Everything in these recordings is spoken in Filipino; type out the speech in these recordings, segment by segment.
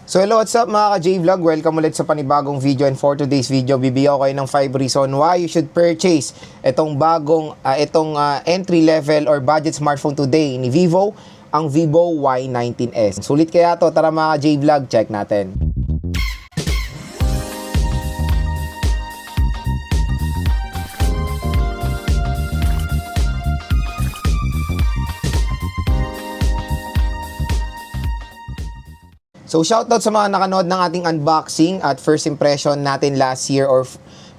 So hello, what's up mga ka-J-Vlog? Welcome ulit sa panibagong video, and for today's video, bibigyan ko kayo ng 5 reason why you should purchase itong entry level or budget smartphone today ni Vivo, ang Vivo Y19s. Sulit kaya to? Tara mga ka-J-Vlog, check natin. So shoutout sa mga nakanood ng ating unboxing at first impression natin last year or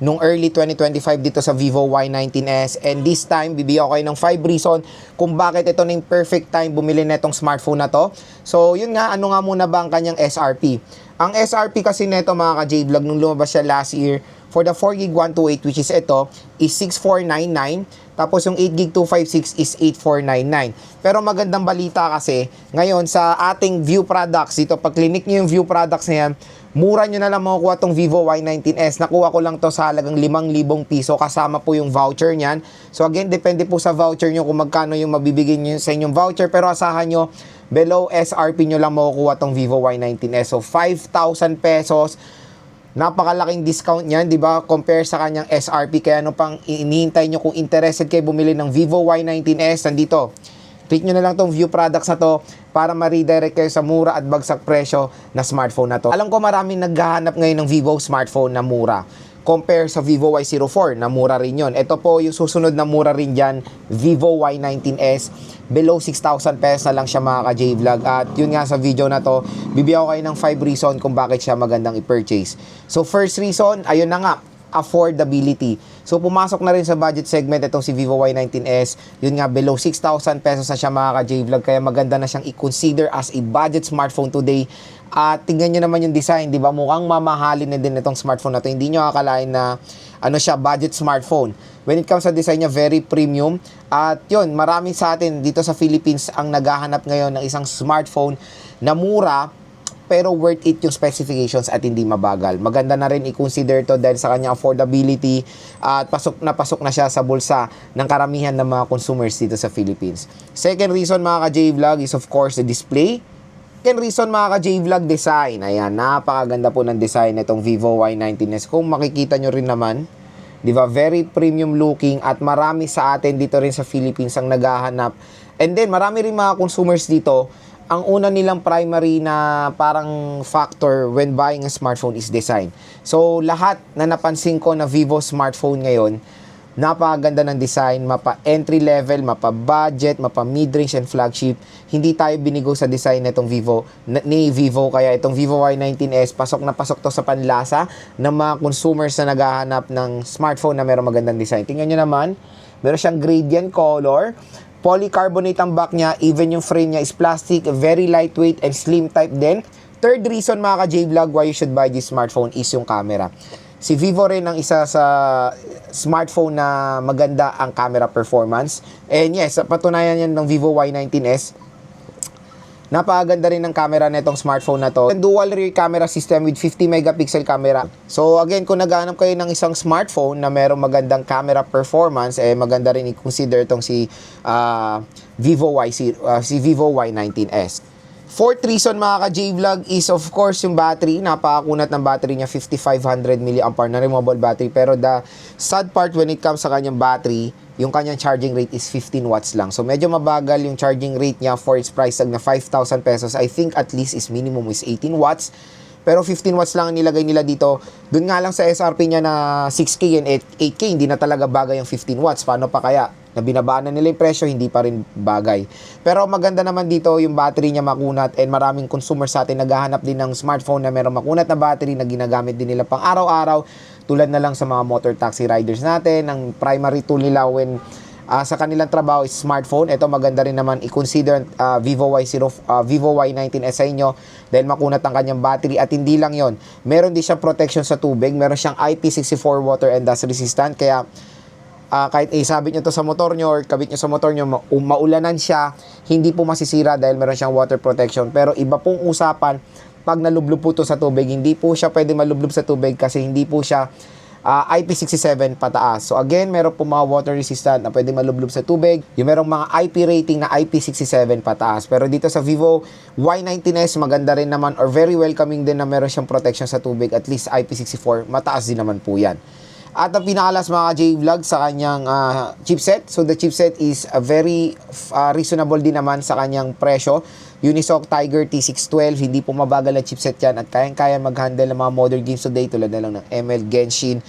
nung early 2025 dito sa Vivo Y19s, and this time bibigyan ko kayo ng 5 reason kung bakit ito na yung perfect time bumili na itong smartphone na to. So yun nga, ano nga muna ba ang kanyang SRP? Ang SRP kasi nito mga ka-J-Vlog nung lumabas siya last year for the 4GB 128, which is ito, is 6,499. Tapos yung 8GB 256 is 8,499. Pero magandang balita kasi, ngayon sa ating View products, dito pag clinic nyo yung View products na yan, mura nyo na lang makukuha tong Vivo Y19s. Nakuha ko lang to sa halagang 5,000 piso, kasama po yung voucher nyan. So again, depende po sa voucher nyo kung magkano yung mabibigay nyo sa inyong voucher. Pero asahan nyo, below SRP nyo lang makukuha tong Vivo Y19s. So 5,000 pesos. Napakalaking discount niyan, 'di ba? Compare sa kanyang SRP. Kaya ano pang inihintay nyo kung interested kayo bumili ng Vivo Y19s, nandito. Click nyo na lang tong View products na to para ma-redirect kayo sa mura at bagsak presyo na smartphone na to. Alam ko maraming naghahanap ngayon ng Vivo smartphone na mura. Compare sa Vivo Y04 na mura rin yon. Ito po yung susunod na mura rin dyan, Vivo Y19s. Below 6,000 pesos na lang siya mga ka-J-Vlog. At yun nga sa video na to, bibigyan ko kayo ng 5 reason kung bakit siya magandang i-purchase. So first reason, ayun na nga, affordability. So pumasok na rin sa budget segment itong si Vivo Y19s. Yun nga, below 6,000 pesos na siya mga ka-J-Vlog. Kaya maganda na siyang i-consider as a budget smartphone today. At tingnan nyo naman yung design, di ba? Mukhang mamahalin na din itong smartphone na to. Hindi nyo akalain na ano siya, budget smartphone. When it comes sa design niya, very premium. At yun, marami sa atin dito sa Philippines ang naghahanap ngayon ng isang smartphone na mura pero worth it yung specifications at hindi mabagal. Maganda na rin i-consider to dahil sa kanyang affordability at pasok na siya sa bulsa ng karamihan ng mga consumers dito sa Philippines. Second reason mga ka-J-Vlog is of course the display. Second reason mga ka-J-Vlog, design. Ayan, napakaganda po ng design nitong Vivo Y19s. Kung makikita nyo rin naman, di ba, very premium looking at marami sa atin dito rin sa Philippines ang naghahanap. And then, marami rin mga consumers dito, ang una nilang primary na parang factor when buying a smartphone is design. So, lahat na napansin ko na Vivo smartphone ngayon, napakaganda ng design, mapa entry level, mapa budget, mapa mid-range and flagship. Hindi tayo binigo sa design nitong ni Vivo, kaya itong Vivo Y19s pasok na pasok to sa panlasa ng mga consumers na naghahanap ng smartphone na mayroong magandang design. Tingnan nyo naman, meron siyang gradient color, polycarbonate ang back niya, even yung frame niya is plastic, very lightweight and slim type din. Third reason mga ka-J-Vlog why you should buy this smartphone is yung camera. Si Vivo rin ang isa sa smartphone na maganda ang camera performance. And yes, patunayan yan ng Vivo Y19s. Napakaganda rin ng camera na itong smartphone na to. Dual rear camera system with 50 megapixel camera. So again, kung naghahanap kayo ng isang smartphone na merong magandang camera performance, maganda rin i-consider itong si Vivo Y19s. Fourth reason mga ka-J-Vlog is of course yung battery. Napakakunat ng battery niya, 5,500 mAh na removable battery. Pero the sad part when it comes sa kanyang battery, yung kanyang charging rate is 15 watts lang. So medyo mabagal yung charging rate niya for its price tag na 5,000 pesos. I think at least is minimum is 18 watts. Pero 15 watts lang ang nilagay nila dito. Doon nga lang sa SRP niya na 6K and 8K, hindi na talaga bagay yung 15 watts. Paano pa kaya? Na binabaan na nila yung presyo, hindi pa rin bagay. Pero maganda naman dito yung battery niya makunat, and maraming consumers sa atin naghahanap din ng smartphone na merong makunat na battery na ginagamit din nila pang araw-araw. Tulad na lang sa mga motor taxi riders natin, ang primary tool nila when sa kanilang trabaho is smartphone. Ito maganda rin naman i-consider Vivo Y19s sa inyo dahil makunat ang kanyang battery. At hindi lang yon, meron din siyang protection sa tubig, meron siyang IP64 water and dust resistant, kaya kahit isabit nyo to sa motor nyo or kabit nyo sa motor nyo, maulanan siya, hindi po masisira dahil meron siyang water protection. Pero iba pong usapan pag nalublob po to sa tubig. Hindi po siya pwede malublob sa tubig kasi hindi po siya IP67 pataas. So again, meron po mga water resistant na pwede malublob sa tubig. Yung merong mga IP rating na IP67 pataas. Pero dito sa Vivo Y19s, maganda rin naman or very welcoming din na meron siyang protection sa tubig. At least IP64, mataas din naman po yan. At ang pinakalas mga J-Vlog sa kanyang chipset. So the chipset is very reasonable din naman sa kanyang presyo. Unisoc Tiger T612, hindi po mabagal na chipset yan at kayang-kaya mag-handle ng mga modern games today tulad na lang ng ML, Genshin,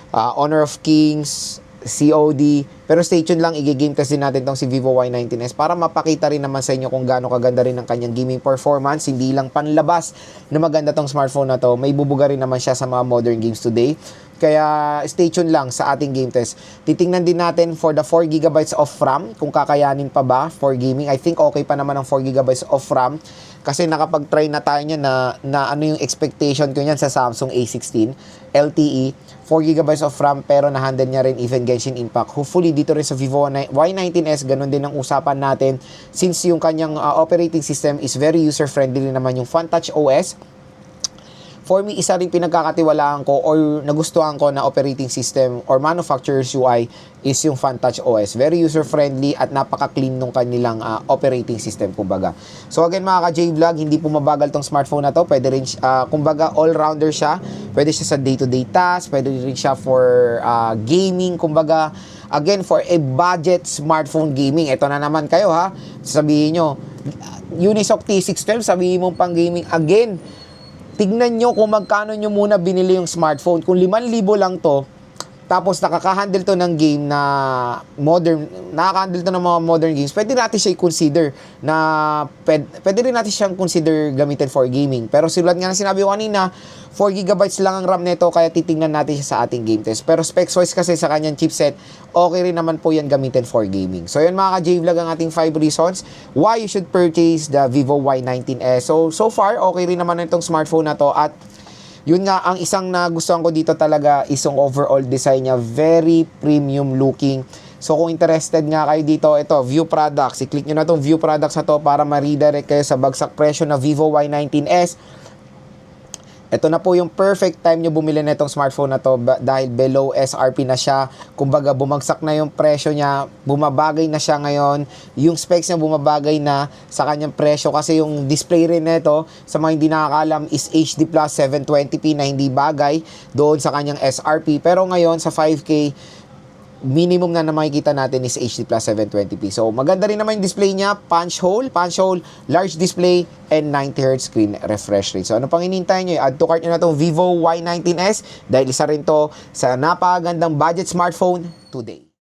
Honor of Kings, COD. Pero stay tuned lang, i-game test din natin tong si Vivo Y19s para mapakita rin naman sa inyo kung gaano kaganda rin ang kanyang gaming performance. Hindi lang panlabas na maganda tong smartphone na to, may bubuga rin naman siya sa mga modern games today. Kaya stay tuned lang sa ating game test. Titingnan din natin for the 4GB of RAM, kung kakayanin pa ba for gaming. I think okay pa naman ang 4GB of RAM. Kasi nakapag-try na tayo niya na ano yung expectation ko niyan sa Samsung A16 LTE. 4GB of RAM pero na-handle niya rin even Genshin Impact. Hopefully dito rin sa Vivo Y19s, ganun din ang usapan natin. Since yung kanyang operating system is very user-friendly rin naman yung FunTouch OS. For me, isa rin pinagkakatiwalaan ko or nagustuhan ko na operating system or manufacturer's UI is yung FunTouch OS. Very user-friendly at napaka-clean nung kanilang operating system, kumbaga. So again mga ka-J-Vlog, hindi po mabagal tong smartphone na to. Pwede rin, kumbaga, all-rounder siya. Pwede siya sa day-to-day task. Pwede rin siya for gaming, kumbaga. Again, for a budget smartphone gaming. Ito na naman kayo ha. Sabihin nyo, Unisoc T612, sabihin mong pang gaming. Again, tignan nyo kung magkano nyo muna binili yung smartphone. Kung 5,000 lang to, tapos nakaka-handle to ng game na nakaka-handle to ng mga modern games, pwede natin siya i-consider na, pwede rin natin siyang consider gamitin for gaming. Pero silad nga na sinabi ko kanina, 4GB lang ang RAM nito, kaya titingnan natin siya sa ating game test. Pero specs wise kasi sa kanyang chipset, okay rin naman po yan gamitin for gaming. So yun mga ka-J-Vlog ang ating 5 reasons why you should purchase the Vivo Y19s. So far, okay rin naman itong smartphone na to at yun nga, ang isang nagustuhan ko dito talaga is yung overall design niya. Very premium looking. So kung interested nga kayo dito, ito, view products. I-click nyo na itong view products na to para ma-redirect kayo sa bagsak presyo na Vivo Y19s. Ito na po yung perfect time nyo bumili na itong smartphone na to dahil below SRP na siya. Kumbaga bumagsak na yung presyo niya, bumabagay na siya ngayon. Yung specs niya bumabagay na sa kanyang presyo kasi yung display rin nito sa mga hindi nakakalam is HD Plus 720p na hindi bagay doon sa kanyang SRP. Pero ngayon sa 5K, minimum na makikita natin is HD Plus 720p. So, maganda rin naman yung display niya. Punch hole, large display, and 90Hz screen refresh rate. So, ano pang hinihintay nyo? Add to cart nyo na itong Vivo Y19s dahil isa rin to sa napakagandang budget smartphone today.